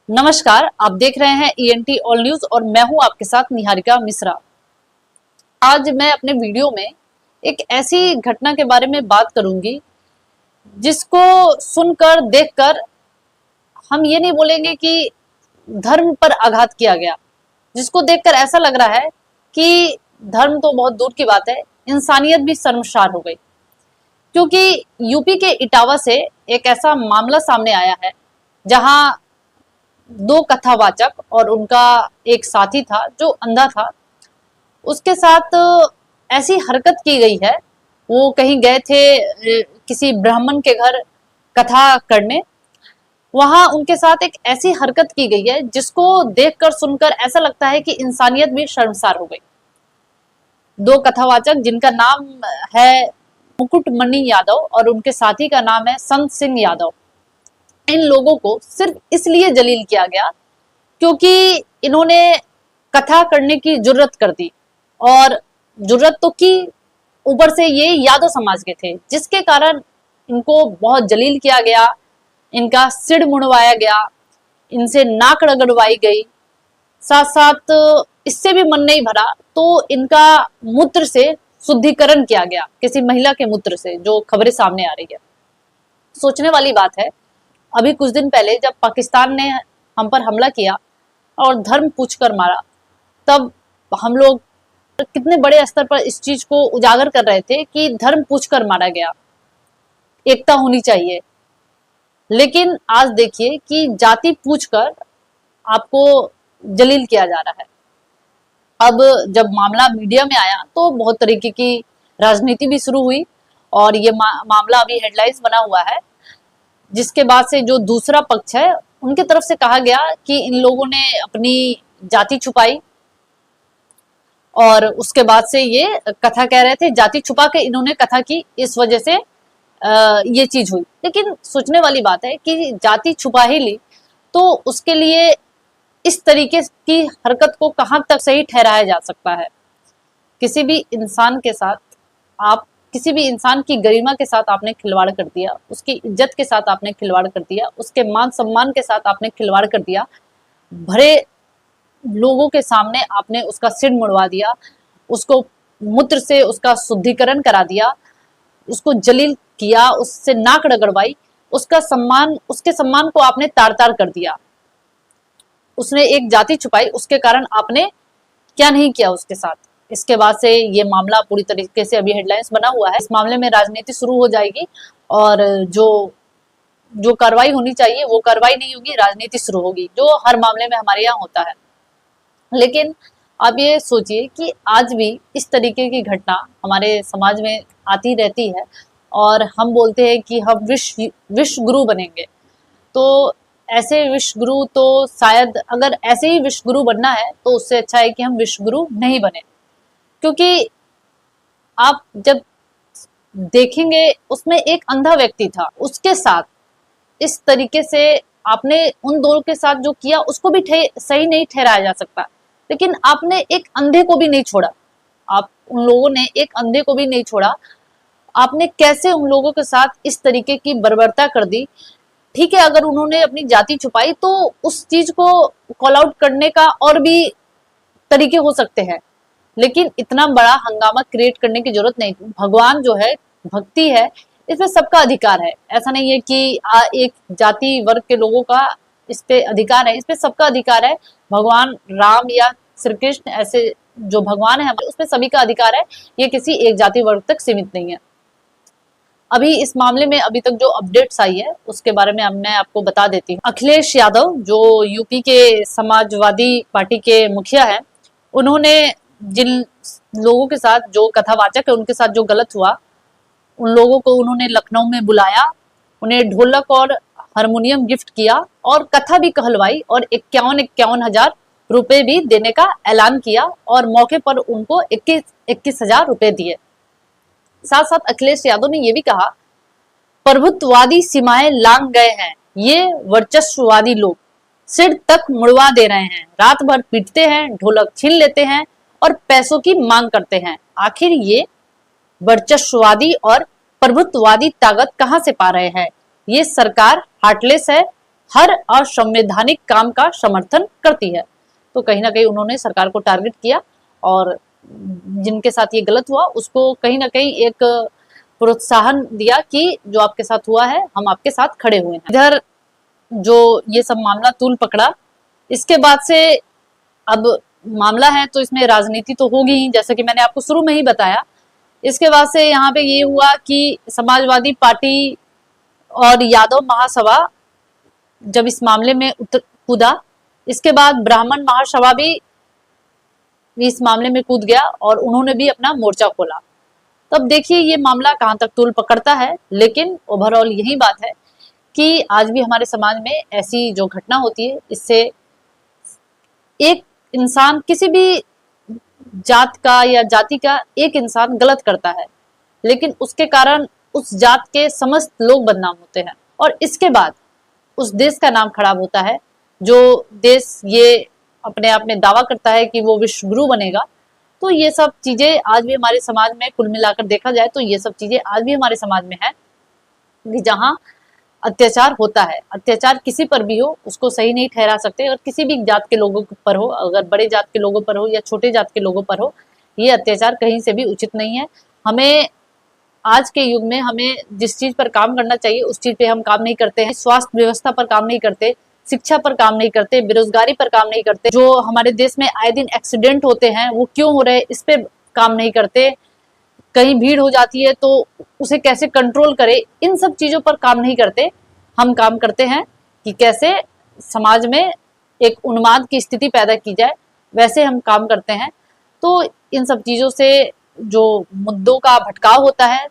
नमस्कार, आप देख रहे हैं ईएनटी ऑल न्यूज और मैं हूं आपके साथ निहारिका मिश्रा। आज मैं अपने वीडियो में एक ऐसी घटना के बारे में बात करूंगी जिसको सुनकर देखकर हम ये नहीं बोलेंगे कि धर्म पर आघात किया गया, जिसको देखकर ऐसा लग रहा है कि धर्म तो बहुत दूर की बात है, इंसानियत भी शर्मसार हो गई। क्योंकि यूपी के इटावा से एक ऐसा मामला सामने आया है जहां दो कथावाचक और उनका एक साथी था जो अंधा था, उसके साथ ऐसी हरकत की गई है। वो कहीं गए थे किसी ब्राह्मण के घर कथा करने, वहां उनके साथ एक ऐसी हरकत की गई है जिसको देखकर सुनकर ऐसा लगता है कि इंसानियत भी शर्मसार हो गई। दो कथावाचक जिनका नाम है मुकुटमणि यादव और उनके साथी का नाम है संत सिंह यादव, इन लोगों को सिर्फ इसलिए जलील किया गया क्योंकि इन्होंने कथा करने की जुर्रत कर दी, और जुर्रत तो की, ऊपर से ये यादव समाज के थे, जिसके कारण इनको बहुत जलील किया गया, इनका सिर मुड़वाया गया, इनसे नाक रगड़वाई गई। साथ साथ इससे भी मन नहीं भरा तो इनका मूत्र से शुद्धिकरण किया गया, किसी महिला के मूत्र से, जो खबरें सामने आ रही है। सोचने वाली बात है, अभी कुछ दिन पहले जब पाकिस्तान ने हम पर हमला किया और धर्म पूछकर मारा, तब हम लोग कितने बड़े स्तर पर इस चीज को उजागर कर रहे थे कि धर्म पूछकर मारा गया, एकता होनी चाहिए। लेकिन आज देखिए कि जाति पूछकर आपको जलील किया जा रहा है। अब जब मामला मीडिया में आया तो बहुत तरीके की राजनीति भी शुरू हुई और ये मामला अभी हेडलाइंस बना हुआ है, जिसके बाद से जो दूसरा पक्ष है उनके तरफ से कहा गया कि इन लोगों ने अपनी जाति छुपाई, और उसके बाद से ये कथा कह रहे थे, जाति छुपा के इन्होंने कथा की, इस वजह से ये चीज हुई। लेकिन सोचने वाली बात है कि जाति छुपा ही ली तो उसके लिए इस तरीके की हरकत को कहां तक सही ठहराया जा सकता है। किसी भी इंसान के साथ आप, किसी भी इंसान की गरिमा के साथ आपने खिलवाड़ कर दिया, उसकी इज्जत के साथ आपने खिलवाड़ कर दिया, उसके मान सम्मान के साथ आपने खिलवाड़ कर दिया, भरे लोगों के सामने आपने उसका सिर मुड़वा दिया, उसको मूत्र से उसका शुद्धिकरण करा दिया, उसको जलील किया, उससे नाक रगड़वाई, उसका सम्मान, उसके सम्मान को आपने तार तार कर दिया। उसने एक जाति छुपाई, उसके कारण आपने क्या नहीं किया उसके साथ। इसके बाद से ये मामला पूरी तरीके से अभी हेडलाइंस बना हुआ है। इस मामले में राजनीति शुरू हो जाएगी और जो कार्रवाई होनी चाहिए वो कार्रवाई नहीं होगी, राजनीति शुरू होगी, जो हर मामले में हमारे यहाँ होता है। लेकिन आप ये सोचिए कि आज भी इस तरीके की घटना हमारे समाज में आती रहती है और हम बोलते हैं कि हम विश्व गुरु बनेंगे। तो ऐसे विश्व गुरु, तो शायद अगर ऐसे ही विश्व गुरु बनना है तो उससे अच्छा है कि हम विश्व गुरु नहीं बने। क्योंकि आप जब देखेंगे उसमें एक अंधा व्यक्ति था, उसके साथ इस तरीके से आपने उन दोनों के साथ जो किया उसको भी सही नहीं ठहराया जा सकता। लेकिन आपने एक अंधे को भी नहीं छोड़ा, आप उन लोगों ने एक अंधे को भी नहीं छोड़ा। आपने कैसे उन लोगों के साथ इस तरीके की बर्बरता कर दी। ठीक है, अगर उन्होंने अपनी जाति छुपाई तो उस चीज को कॉल आउट करने का और भी तरीके हो सकते हैं, लेकिन इतना बड़ा हंगामा क्रिएट करने की जरूरत नहीं। भगवान जो है, भक्ति है, इसमें सबका अधिकार है। ऐसा नहीं है कि एक जाति वर्ग के लोगों का इस पे अधिकार है, इस पे सबका अधिकार है। भगवान राम या श्री कृष्ण, ऐसे जो भगवान है उसमें सभी का अधिकार है, ये किसी एक जाति वर्ग तक सीमित नहीं है। अभी इस मामले में अभी तक जो अपडेट्स आई है उसके बारे में मैं आपको बता देती हूँ। अखिलेश यादव जो यूपी के समाजवादी पार्टी के मुखिया है, उन्होंने जिन लोगों के साथ, जो कथावाचक है उनके साथ जो गलत हुआ, उन लोगों को उन्होंने लखनऊ में बुलाया, उन्हें ढोलक और हारमोनियम गिफ्ट किया और कथा भी कहलवाई और 51 हजार रुपए भी देने का ऐलान किया और मौके पर उनको 21 हजार रुपए दिए। साथ साथ अखिलेश यादव ने यह भी कहा, प्रभुत्ववादी सीमाएं लांघ गए हैं ये वर्चस्ववादी लोग, सिर तक मुड़वा दे रहे हैं, रात भर पीटते हैं, ढोलक छीन लेते हैं और पैसों की मांग करते हैं। आखिर ये वर्चस्ववादी और प्रभुत्ववादी ताकत कहां से पा रहे हैं? ये सरकार हार्टलेस है, हर असंवैधानिक काम का समर्थन करती है। तो कहीं ना कहीं उन्होंने सरकार को टारगेट किया और जिनके साथ ये गलत हुआ उसको कहीं ना कहीं एक प्रोत्साहन दिया कि जो आपके साथ हुआ है हम आपके साथ खड़े हुए हैं। इधर जो ये सब मामला तूल पकड़ा, इसके बाद से अब मामला है तो इसमें राजनीति तो होगी ही, जैसे कि मैंने आपको शुरू में ही बताया। इसके बाद से यहाँ पे ये हुआ कि समाजवादी पार्टी और यादव महासभा जब इस मामले में कूदा, इसके बाद ब्राह्मण महासभा भी इस मामले में कूद गया और उन्होंने भी अपना मोर्चा खोला। तब देखिए ये मामला कहां तक तूल पकड़ता है, लेकिन ओवरऑल यही बात है कि आज भी हमारे समाज में ऐसी जो घटना होती है, इससे एक इंसान किसी भी जात का या जाति का एक इंसान गलत करता है, लेकिन उसके कारण उस जात के समस्त लोग बदनाम होते हैं और इसके बाद उस देश का नाम खराब होता है। जो देश ये अपने आप में दावा करता है कि वो विश्व गुरु बनेगा, तो ये सब चीजें आज भी हमारे समाज में कुल मिलाकर देखा जाए तो ये सब चीजें आज भी हमारे समाज में है कि जहां अत्याचार होता है, अत्याचार किसी पर भी हो उसको सही नहीं ठहरा सकते, और किसी भी जात के लोगों पर हो, अगर बड़े जात के लोगों पर हो या छोटे जात के लोगों पर हो, ये अत्याचार कहीं से भी उचित नहीं है। हमें आज के युग में हमें जिस चीज पर काम करना चाहिए उस चीज पे हम काम नहीं करते हैं। स्वास्थ्य व्यवस्था पर काम नहीं करते, शिक्षा पर काम नहीं करते, बेरोजगारी पर काम नहीं करते, जो हमारे देश में आए दिन एक्सीडेंट होते हैं वो क्यों हो रहे इस पे काम नहीं करते, कहीं भीड़ हो जाती है तो उसे कैसे कंट्रोल करे, इन सब चीजों पर काम नहीं करते। हम काम करते हैं कि कैसे समाज में एक उन्माद की स्थिति पैदा की जाए, वैसे हम काम करते हैं। तो इन सब चीजों से जो मुद्दों का भटकाव होता है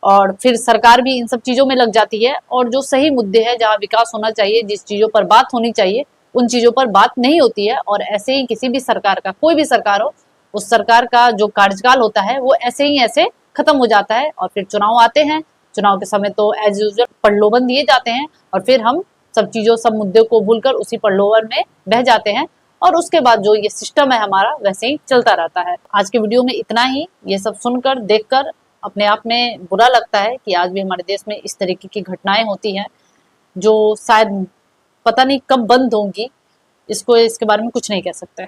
और फिर सरकार भी इन सब चीजों में लग जाती है, और जो सही मुद्दे हैं जहाँ विकास होना चाहिए, जिस चीजों पर बात होनी चाहिए उन चीजों पर बात नहीं होती है। और ऐसे ही किसी भी सरकार का, कोई भी सरकार हो, उस सरकार का जो कार्यकाल होता है वो ऐसे ही ऐसे खत्म हो जाता है और फिर चुनाव आते हैं। चुनाव के समय तो एज यूजुअल प्रलोभन दिए जाते हैं और फिर हम सब चीजों, सब मुद्दे को भूलकर उसी प्रलोभन में बह जाते हैं और उसके बाद जो ये सिस्टम है हमारा वैसे ही चलता रहता है। आज के वीडियो में इतना ही। ये सब सुनकर, देखकर अपने आप में बुरा लगता है कि आज भी हमारे देश में इस तरीके की घटनाएं होती हैं जो शायद पता नहीं कब बंद होंगी। इसके बारे में कुछ नहीं कह सकते।